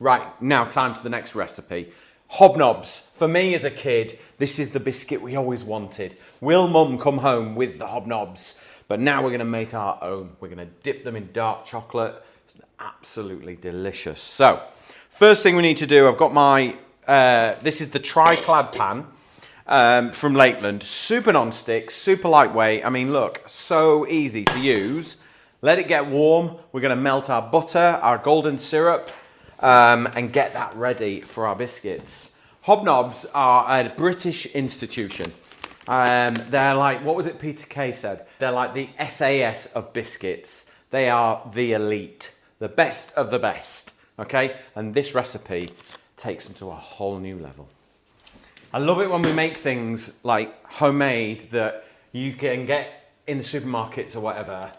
Right, now time to the next recipe. Hobnobs. For me as a kid, this is the biscuit we always wanted. Will Mum come home with the hobnobs? But now we're going to make our own. We're going to dip them in dark chocolate. It's absolutely delicious. So, first thing we need to do, I've got my, this is the Tri-Clad pan from Lakeland. Super non-stick, super lightweight. I mean, look, so easy to use. Let it get warm. We're going to melt our butter, our golden syrup, and get that ready for our biscuits. Hobnobs are a British institution. They're like, what was it Peter Kay said? They're like the SAS of biscuits. They are the elite, the best of the best, okay? And this recipe takes them to a whole new level. I love it when we make things like homemade that you can get in the supermarkets or whatever,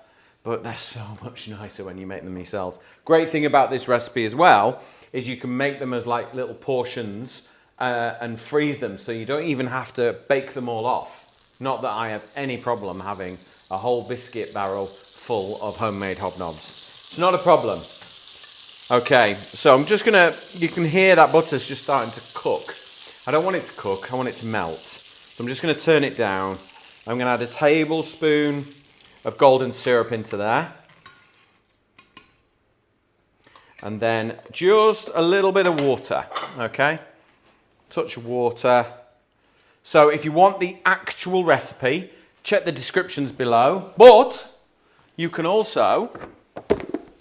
but they're so much nicer when you make them yourselves. Great thing about this recipe as well is you can make them as like little portions and freeze them, so you don't even have to bake them all off. Not that I have any problem having a whole biscuit barrel full of homemade hobnobs. It's not a problem. Okay, so I'm just gonna, you can hear that butter's just starting to cook. I don't want it to cook, I want it to melt. So I'm just gonna turn it down. I'm gonna add a tablespoon of golden syrup into there. And then just a little bit of water, okay? Touch of water. So if you want the actual recipe, check the descriptions below, but you can also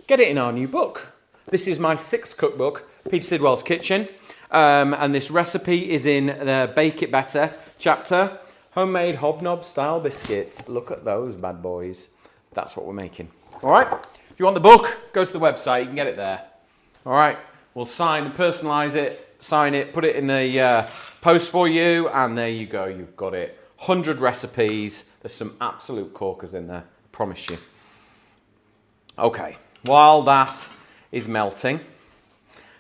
get it in our new book. This is my 6th cookbook, Peter Sidwell's Kitchen, and this recipe is in the Bake It Better chapter. Homemade hobnob style biscuits. Look at those bad boys. That's what we're making. All right, if you want the book, go to the website, you can get it there. All right, we'll sign and personalize it, sign it, put it in the post for you, and there you go, you've got it. 100 recipes. There's some absolute corkers in there, I promise you. Okay, while that is melting,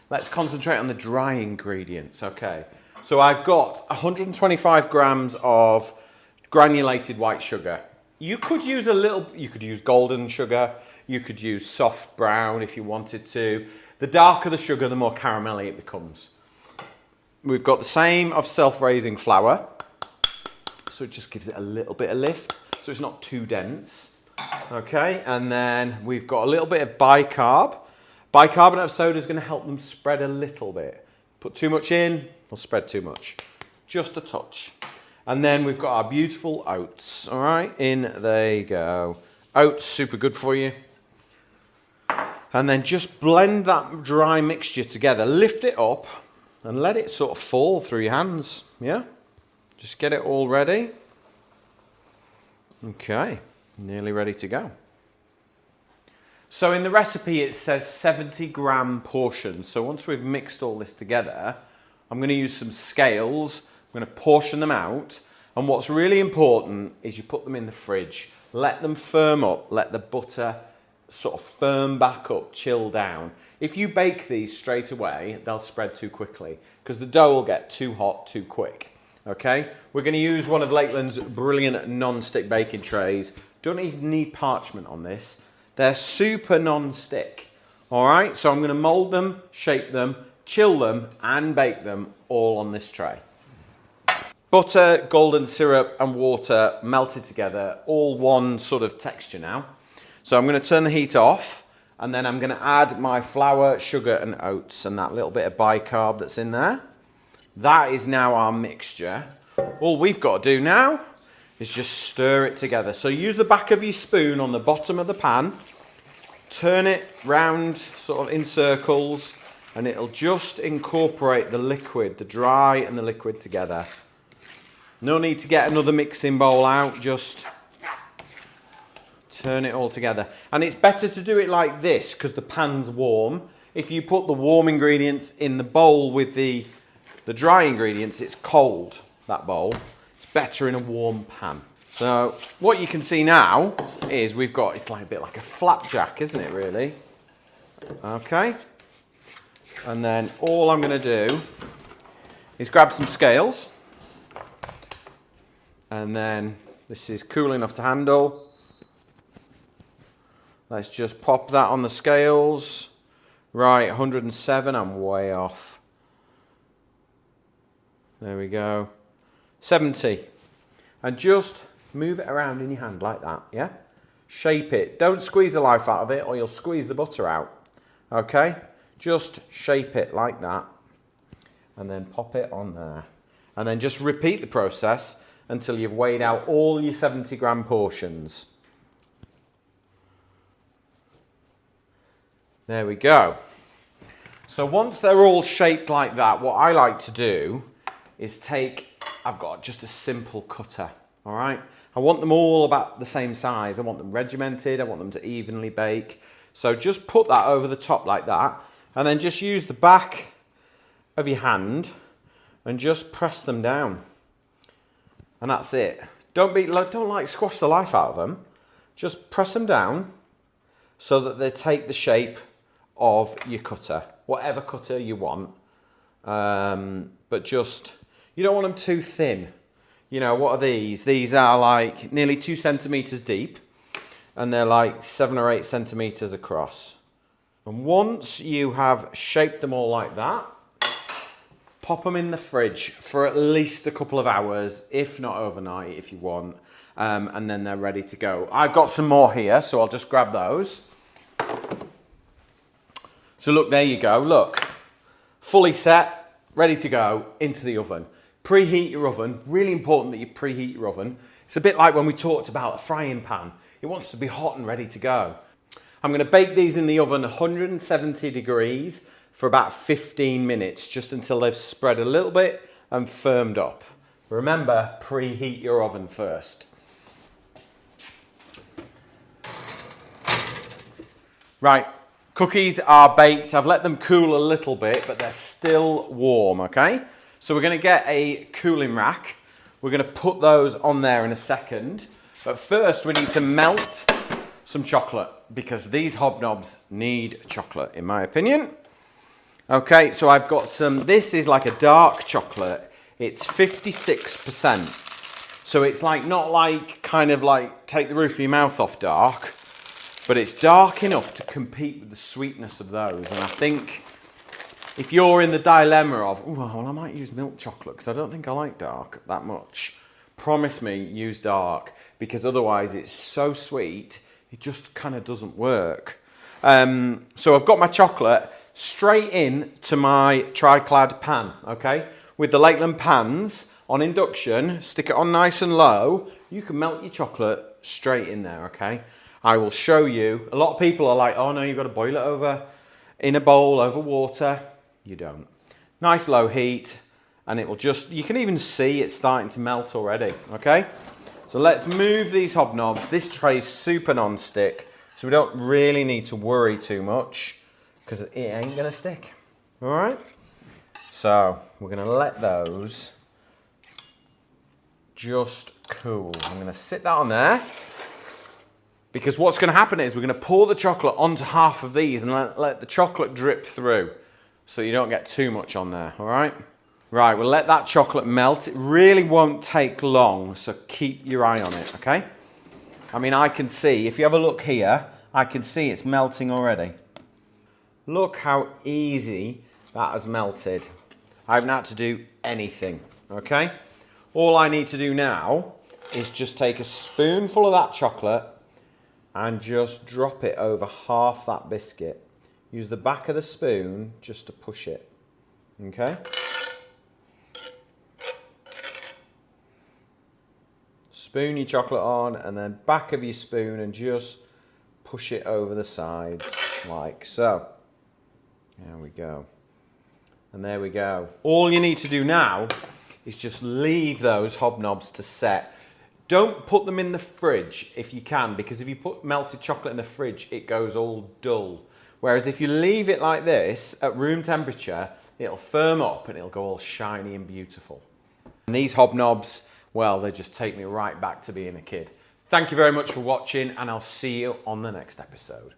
let's concentrate on the dry ingredients. Okay, so I've got 125 grams of granulated white sugar. You could use a little, you could use golden sugar, you could use soft brown if you wanted to. The darker the sugar, the more caramelly it becomes. We've got the same of self-raising flour, so it just gives it a little bit of lift, so it's not too dense. Okay, and then we've got a little bit of bicarb. Bicarbonate of soda is going to help them spread a little bit. Put too much in, it'll spread too much. Just a touch. And then we've got our beautiful oats. All right, in there you go. Oats, super good for you. And then just blend that dry mixture together. Lift it up and let it sort of fall through your hands. Yeah, just get it all ready. Okay, nearly ready to go. So in the recipe it says 70-gram portions. So once we've mixed all this together, I'm going to use some scales. I'm going to portion them out. And what's really important is you put them in the fridge. Let them firm up. Let the butter sort of firm back up, chill down. If you bake these straight away, they'll spread too quickly because the dough will get too hot too quick. Okay? We're going to use one of Lakeland's brilliant non-stick baking trays. Don't even need parchment on this. They're super non-stick. All right? So I'm going to mold them, shape them, chill them, and bake them all on this tray. Butter, golden syrup, and water melted together, all one sort of texture now. So I'm going to turn the heat off, and then I'm going to add my flour, sugar, and oats, and that little bit of bicarb that's in there. That is now our mixture. All we've got to do now is just stir it together. So use the back of your spoon on the bottom of the pan, turn it round sort of in circles, and it'll just incorporate the liquid, the dry and the liquid together. No need to get another mixing bowl out, just turn it all together. And it's better to do it like this because the pan's warm. If you put the warm ingredients in the bowl with the dry ingredients, it's cold, that bowl. It's better in a warm pan. So what you can see now is we've got, it's like a bit like a flapjack, isn't it really? Okay. And then all I'm going to do is grab some scales. And then this is cool enough to handle. Let's just pop that on the scales. Right, 107, I'm way off. There we go. 70. And just move it around in your hand like that, yeah? Shape it. Don't squeeze the life out of it or you'll squeeze the butter out. Okay? Just shape it like that. And then pop it on there. And then just repeat the process until you've weighed out all your 70 gram portions. There we go. So once they're all shaped like that, what I like to do is I've got just a simple cutter, all right? I want them all about the same size. I want them regimented. I want them to evenly bake. So just put that over the top like that, and then just use the back of your hand and just press them down. And that's it. Don't like squash the life out of them. Just press them down so that they take the shape of your cutter, whatever cutter you want. But just, you don't want them too thin. You know, what are these? These are like nearly 2 centimeters deep and they're like 7 or 8 centimeters across. And once you have shaped them all like that, pop them in the fridge for at least a couple of hours, if not overnight if you want, and then they're ready to go. I've got some more here, so I'll just grab those. So look, there you go, look. Fully set, ready to go, into the oven. Preheat your oven, really important that you preheat your oven. It's a bit like when we talked about a frying pan. It wants to be hot and ready to go. I'm gonna bake these in the oven 170 degrees for about 15 minutes, just until they've spread a little bit and firmed up. Remember, preheat your oven first. Right, cookies are baked. I've let them cool a little bit, but they're still warm, okay? So we're gonna get a cooling rack. We're gonna put those on there in a second. But first we need to melt some chocolate because these hobnobs need chocolate, in my opinion. Okay, so I've got some, this is like a dark chocolate. It's 56%. So it's like, not like, kind of like take the roof of your mouth off dark, but it's dark enough to compete with the sweetness of those. And I think if you're in the dilemma of, oh, well, I might use milk chocolate because I don't think I like dark that much, promise me use dark because otherwise it's so sweet, it just kind of doesn't work. So I've got my chocolate straight in to my tri-clad pan, okay? With the Lakeland pans on induction, stick it on nice and low, you can melt your chocolate straight in there, okay? I will show you. A lot of people are like, oh no, you've got to boil it over in a bowl over water. You don't. Nice low heat, and it will just, you can even see it's starting to melt already, okay? So let's move these hobnobs. This tray's super non-stick, so we don't really need to worry too much because it ain't gonna stick, all right? So we're gonna let those just cool. I'm gonna sit that on there because what's gonna happen is we're gonna pour the chocolate onto half of these and let the chocolate drip through so you don't get too much on there, all right? Right, we'll let that chocolate melt. It really won't take long, so keep your eye on it, okay? I mean, I can see, if you have a look here, I can see it's melting already. Look how easy that has melted. I haven't had to do anything, okay? All I need to do now is just take a spoonful of that chocolate and just drop it over half that biscuit. Use the back of the spoon just to push it, okay? Spoon your chocolate on and then back of your spoon and just push it over the sides like so. There we go. And there we go. All you need to do now is just leave those hobnobs to set. Don't put them in the fridge if you can, because if you put melted chocolate in the fridge, it goes all dull. Whereas if you leave it like this at room temperature, it'll firm up and it'll go all shiny and beautiful. And these hobnobs, well, they just take me right back to being a kid. Thank you very much for watching, and I'll see you on the next episode.